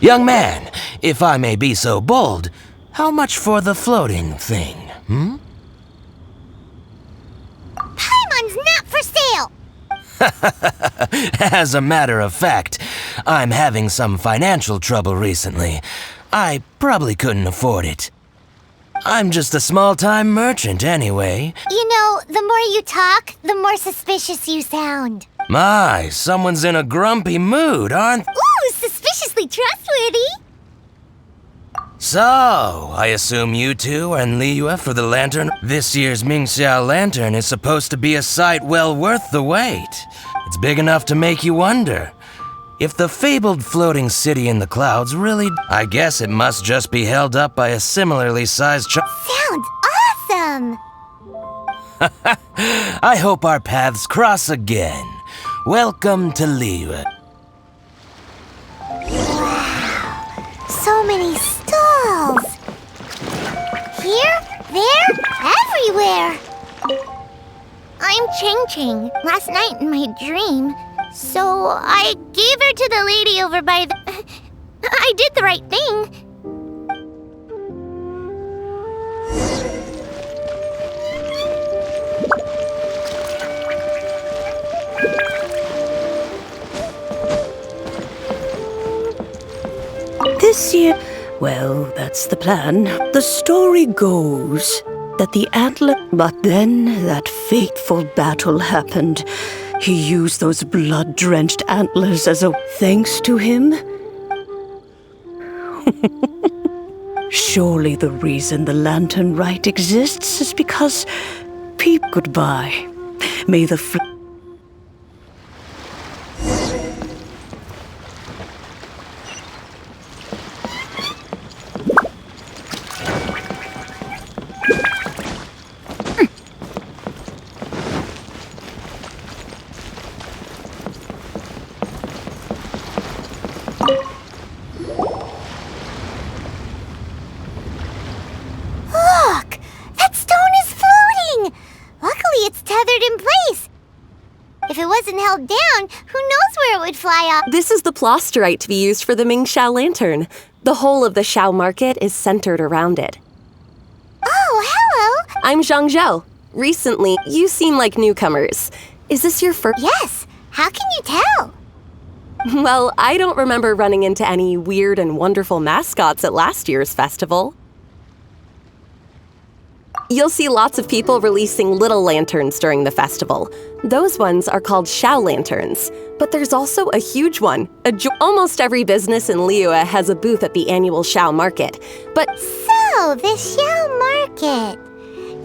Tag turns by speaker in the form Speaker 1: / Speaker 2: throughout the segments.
Speaker 1: Young man, if I may be so bold, how much for the floating thing,
Speaker 2: Paimon's not for sale!
Speaker 1: As a matter of fact, I'm having some financial trouble recently. I probably couldn't afford it. I'm just a small-time merchant anyway.
Speaker 2: You know, the more you talk, the more suspicious you sound.
Speaker 1: My, someone's in a grumpy mood, aren't...
Speaker 2: Ooh, suspiciously trustworthy!
Speaker 1: So, I assume you two are in Liyue for the lantern? This year's Mingxiao lantern is supposed to be a sight well worth the wait. It's big enough to make you wonder. If the fabled floating city in the clouds really... I guess it must just be held up by a similarly sized...
Speaker 2: Sounds awesome!
Speaker 1: I hope our paths cross again. Welcome to Liyue.
Speaker 2: Wow, so many stalls! Here, there, everywhere! I'm Ching Ching. Last night in my dream, so I gave her to the lady over by the... I did the right thing.
Speaker 3: This year, well, that's the plan. The story goes that the antler... But then that fateful battle happened. He used those blood-drenched antlers as a... Thanks to him? Surely the reason the lantern rite exists is because... Goodbye. May the...
Speaker 2: Look! That stone is floating! Luckily it's tethered in place. If it wasn't held down, who knows where it would fly up?
Speaker 4: This is the plasterite to be used for the Mingxiao lantern. The whole of the Xiao market is centered around it.
Speaker 2: Oh, hello!
Speaker 4: I'm Zhang Zhou. Recently, you seem like newcomers. Is this your first?
Speaker 2: Yes, how can you tell?
Speaker 4: Well, I don't remember running into any weird and wonderful mascots at last year's festival. You'll see lots of people releasing little lanterns during the festival. Those ones are called Xiao lanterns. But there's also a huge one. Almost every business in Liyue has a booth at the annual Xiao market. But
Speaker 2: So, the Xiao market.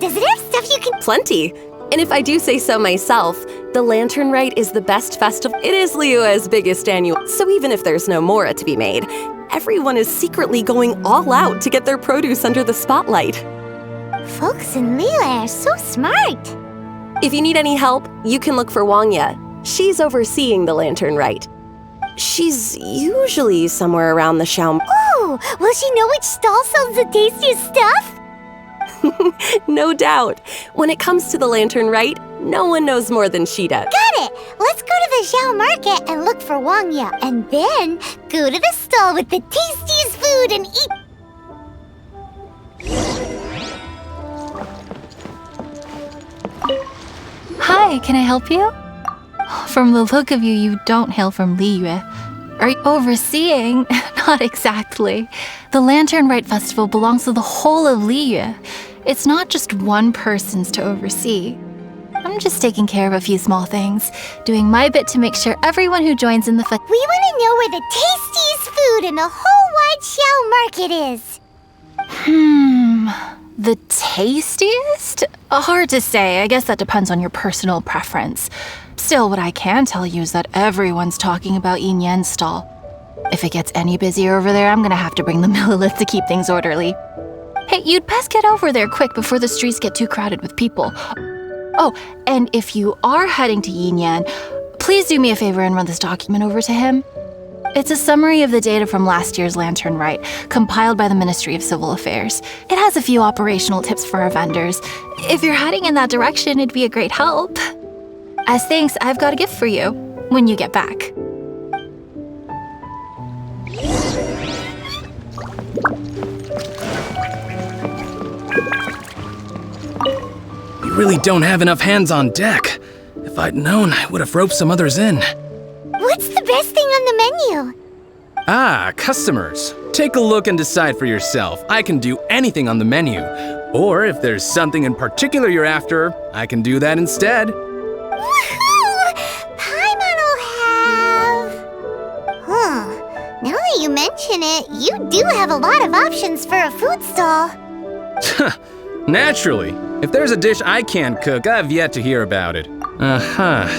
Speaker 2: Does it have stuff you can...
Speaker 4: plenty. And if I do say so myself, the Lantern Rite is the best festival. It is Liyue's biggest annual. So even if there's no mora to be made, everyone is secretly going all out to get their produce under the spotlight.
Speaker 2: Folks in Liyue are so smart.
Speaker 4: If you need any help, you can look for Wangya. She's overseeing the Lantern Rite. She's usually somewhere around the Xiao...
Speaker 2: Oh, will she know which stall sells the tastiest stuff?
Speaker 4: No doubt. When it comes to the Lantern Rite, no one knows more than she does.
Speaker 2: Got it! Let's go to the Xiao market and look for Wangya, and then go to the stall with the tastiest food and eat...
Speaker 5: Hi, can I help you? From the look of you, you don't hail from Liyue. Are you overseeing? Not exactly. The Lantern Rite Festival belongs to the whole of Liyue. It's not just one person's to oversee. I'm just taking care of a few small things, doing my bit to make sure everyone who joins in the
Speaker 2: We want to know where the tastiest food in the whole wide Xiao market is.
Speaker 5: The tastiest? Hard to say. I guess that depends on your personal preference. Still, what I can tell you is that everyone's talking about Yin Yan's stall. If it gets any busier over there, I'm gonna have to bring the millilith to keep things orderly. Hey, you'd best get over there quick before the streets get too crowded with people. Oh, and if you are heading to Yin Yan, please do me a favor and run this document over to him. It's a summary of the data from last year's Lantern Rite, compiled by the Ministry of Civil Affairs. It has a few operational tips for our vendors. If you're heading in that direction, it'd be a great help. As thanks, I've got a gift for you when you get back.
Speaker 6: really don't have enough hands on deck. If I'd known, I would have roped some others in.
Speaker 2: What's the best thing on the menu?
Speaker 6: Ah, customers. Take a look and decide for yourself. I can do anything on the menu. Or if there's something in particular you're after, I can do that instead.
Speaker 2: Woohoo! Paimon will have... Now that you mention it, you do have a lot of options for a food stall.
Speaker 6: Naturally. If there's a dish I can't cook, I've yet to hear about it.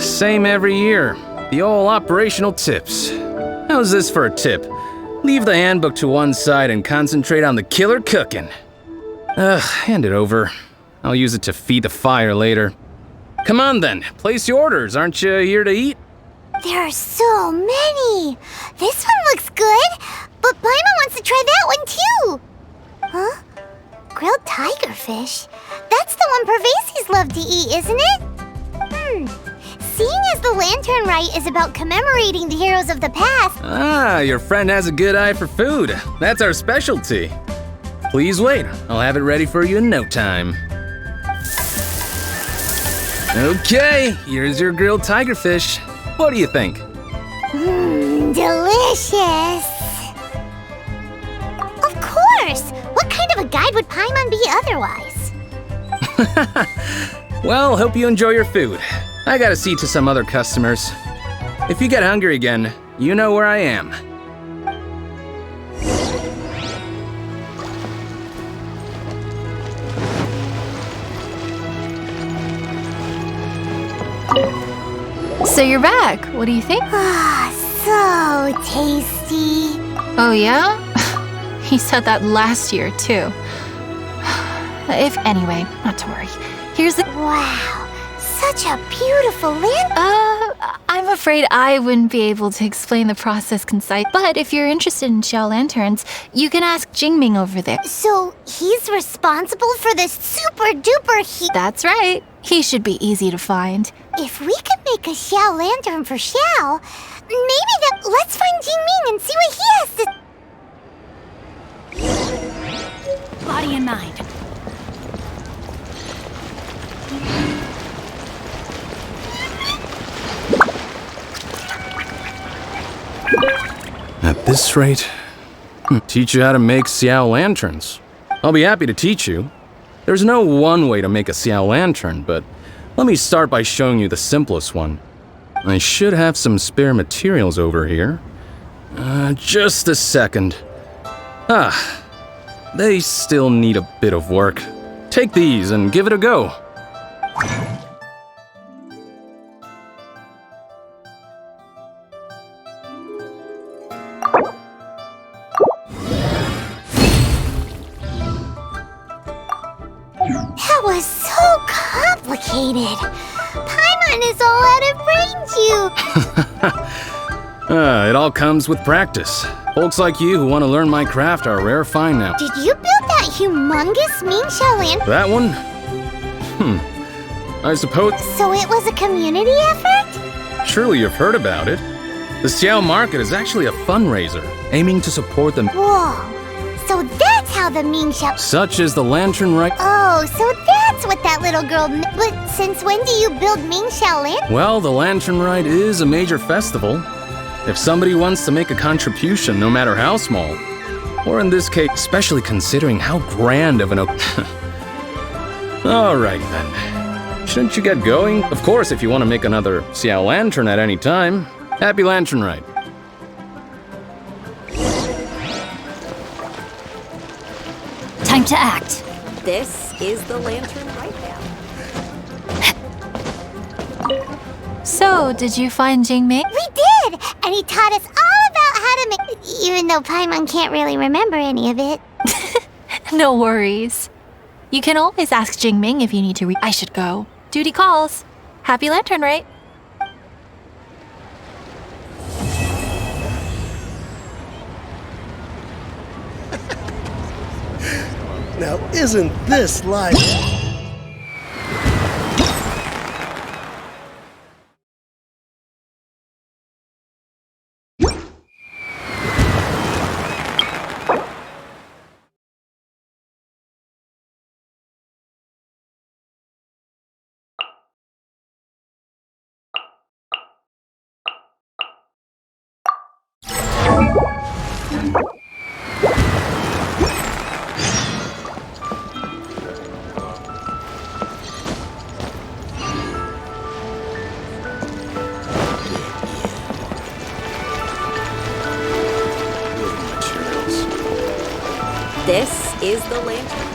Speaker 6: Same every year. The old operational tips. How's this for a tip? Leave the handbook to one side and concentrate on the killer cooking. Hand it over. I'll use it to feed the fire later. Come on then, place your orders. Aren't you here to eat?
Speaker 2: There are so many. This one looks good, but Paimon wants to try that one too. Huh? Grilled tigerfish? That's the one Pervases love to eat, isn't it? Seeing as the Lantern Rite is about commemorating the heroes of the past...
Speaker 6: Ah, your friend has a good eye for food. That's our specialty. Please wait. I'll have it ready for you in no time. Okay, here's your grilled tigerfish. What do you think?
Speaker 2: Delicious. Of course. What kind of a guide would Paimon be otherwise?
Speaker 6: Well, hope you enjoy your food. I gotta see to some other customers. If you get hungry again, you know where I am.
Speaker 5: So you're back. What do you think?
Speaker 2: Ah, so tasty.
Speaker 5: Oh, yeah? He said that last year, too. Anyway, not to worry. Here's the...
Speaker 2: Wow, such a beautiful lantern.
Speaker 5: I'm afraid I wouldn't be able to explain the process concise, but if you're interested in Xiao lanterns, you can ask Jingming over there.
Speaker 2: So he's responsible for this super duper heat.
Speaker 5: That's right. He should be easy to find.
Speaker 2: If we could make a Xiao lantern for Xiao, maybe that. Let's find Jingming and see what he has to.
Speaker 7: Body and mind.
Speaker 6: At this rate, teach you how to make Xiao lanterns. I'll be happy to teach you. There's no one way to make a Xiao lantern, but let me start by showing you the simplest one. I should have some spare materials over here. Just a second. They still need a bit of work. Take these and give it a go.
Speaker 2: That was so complicated. Paimon is all out of brain juice.
Speaker 6: It all comes with practice. Folks like you who want to learn my craft are a rare find now.
Speaker 2: Did you build that humongous Ming Xiao lantern?
Speaker 6: That one? I suppose...
Speaker 2: So it was a community effort?
Speaker 6: Surely you've heard about it. The Xiao Market is actually a fundraiser, aiming to support them.
Speaker 2: Whoa. So that's how the Ming Xiao...
Speaker 6: Such as the Lantern Rite...
Speaker 2: Oh, so that's what that little girl... But since when do you build Ming Xiao lantern?
Speaker 6: Well, the Lantern Rite is a major festival. If somebody wants to make a contribution, no matter how small, or in this case, especially considering how grand of an... Alright then. Shouldn't you get going? Of course, if you want to make another Xiao Lantern at any time. Happy Lantern Rite.
Speaker 7: Time to act.
Speaker 4: This is the Lantern Rite now.
Speaker 5: So, did you find Jingming?
Speaker 2: We did! And he taught us all about how to make... Even though Paimon can't really remember any of it.
Speaker 5: No worries. You can always ask Jingming if you need to I should go. Duty calls. Happy Lantern Rite.
Speaker 8: Now, isn't this like...
Speaker 4: This is the lantern.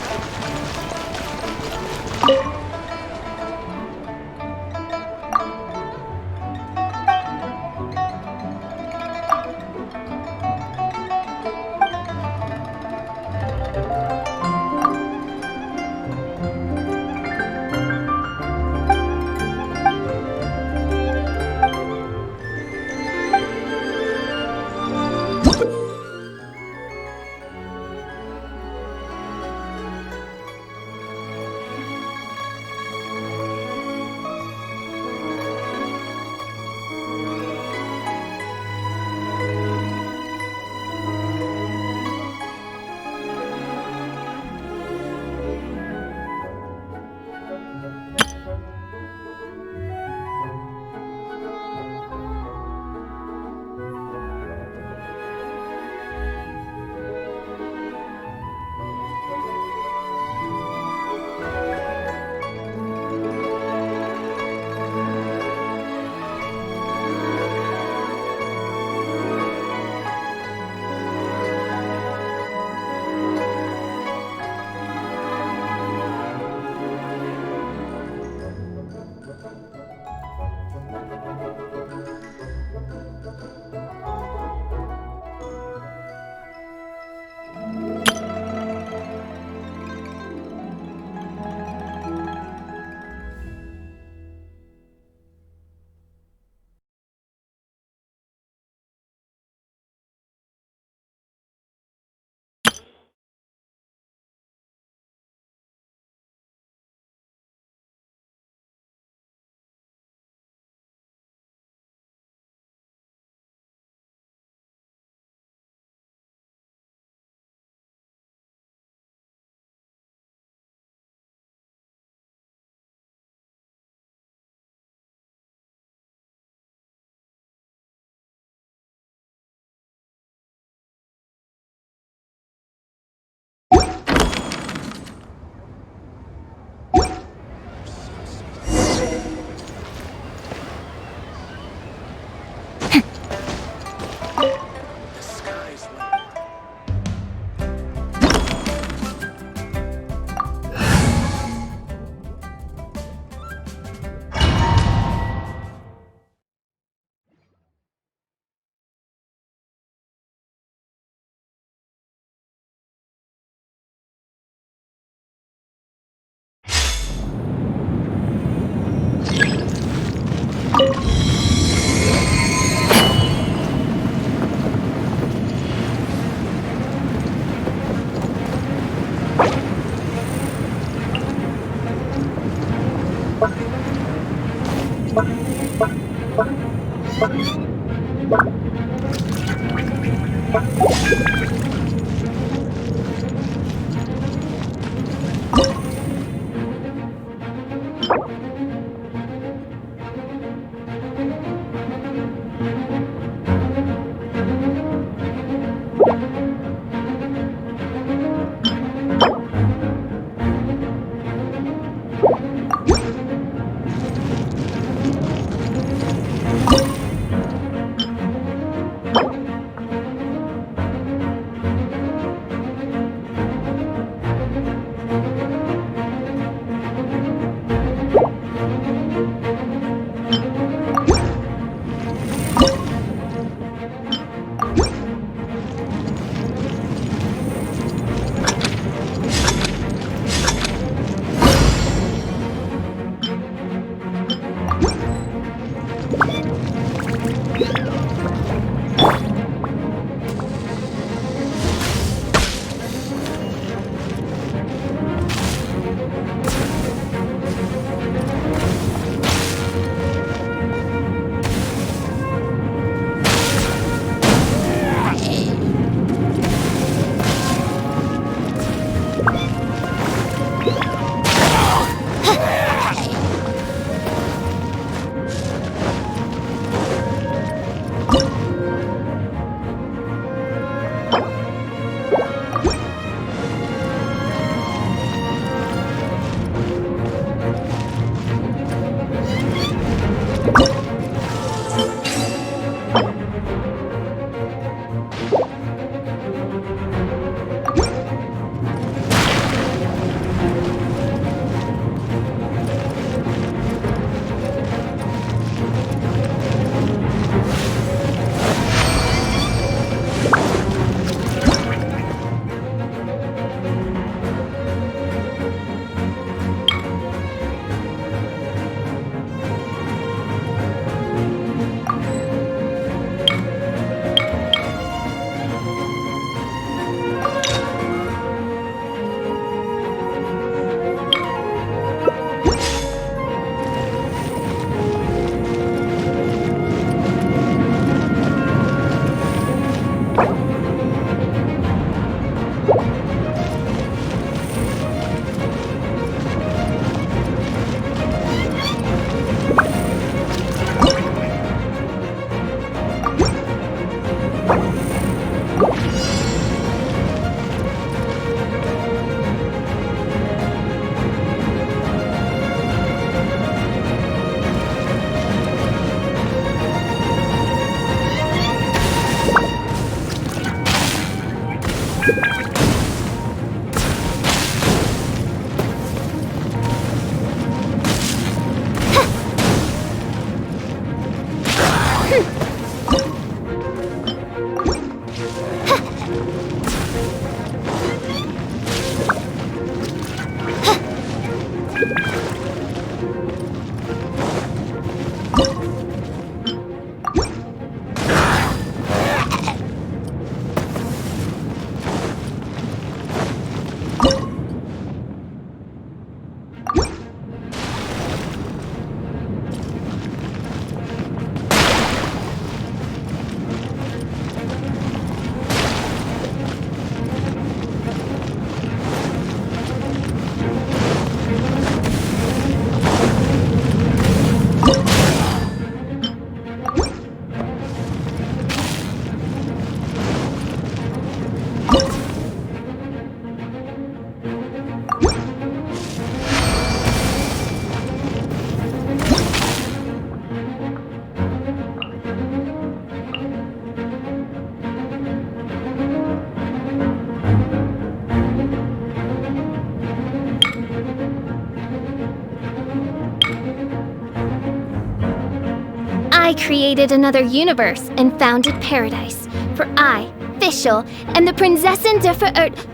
Speaker 2: I created another universe and founded paradise. For I, Fischl, am the Prinzessin der Verirrt.